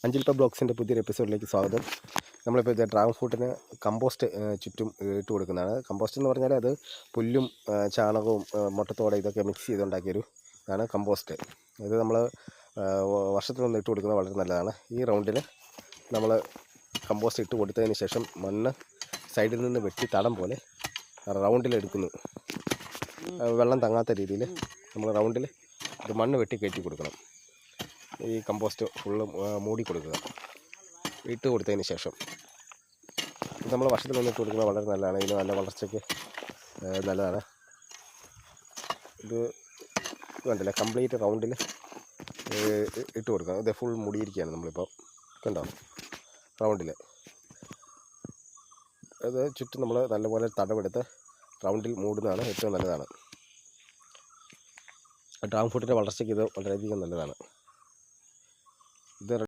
അഞ്ചിൽപ്പ ബ്ലോഗ്സിൻ്റെ പുതിയൊരു എപ്പിസോഡിലേക്ക് സ്വാഗതം. നമ്മളിപ്പോൾ ഇത് ഡ്രാഗൺ ഫ്രൂട്ടിന് കമ്പോസ്റ്റ് ചുറ്റും ഇട്ട് കൊടുക്കുന്നതാണ്. കമ്പോസ്റ്റ് എന്ന് പറഞ്ഞാൽ അത് പുല്ലും ചാണകവും മുട്ടത്തോടെ ഇതൊക്കെ മിക്സ് ചെയ്തുണ്ടാക്കിയൊരു ഇതാണ് കമ്പോസ്റ്റ്. ഇത് നമ്മൾ വർഷത്തിലൊന്ന് ഇട്ട് കൊടുക്കുന്നത് വളരെ നല്ലതാണ്. ഈ റൗണ്ടിൽ നമ്മൾ കമ്പോസ്റ്റ് ഇട്ട് കൊടുത്തതിന് ശേഷം മണ്ണ് സൈഡിൽ നിന്ന് വെട്ടി തടം പോലെ റൗണ്ടിലെടുക്കുന്നു. വെള്ളം തങ്ങാത്ത രീതിയിൽ നമ്മൾ റൗണ്ടിൽ ഇത് മണ്ണ് വെട്ടി കയറ്റി കൊടുക്കണം. ഈ കമ്പോസ്റ്റ് ഫുള്ള് മൂടി കൊടുക്കുക. ഇട്ട് കൊടുത്തതിന് ശേഷം ഇത് നമ്മൾ വർഷത്തിലൊന്ന് ഇട്ട് കൊടുക്കുന്നത് വളരെ നല്ലതാണ്. ഇതിന് നല്ല വളർച്ചയ്ക്ക് നല്ലതാണ്. ഇത് കണ്ടില്ല, കംപ്ലീറ്റ് റൗണ്ടിൽ ഇട്ട് കൊടുക്കുക. ഇത് ഫുൾ മൂടിയിരിക്കുകയാണ് നമ്മളിപ്പോൾ കണ്ടോ. റൗണ്ടിൽ അത് ചുറ്റും നമ്മൾ നല്ലപോലെ തടവെടുത്ത് റൗണ്ടിൽ മൂടുന്നതാണ് ഏറ്റവും നല്ലതാണ്. ഡ്രാഗൺ ഫ്രൂട്ടിൻ്റെ വളർച്ചയ്ക്ക് ഇത് വളരെയധികം നല്ലതാണ്. ഇത്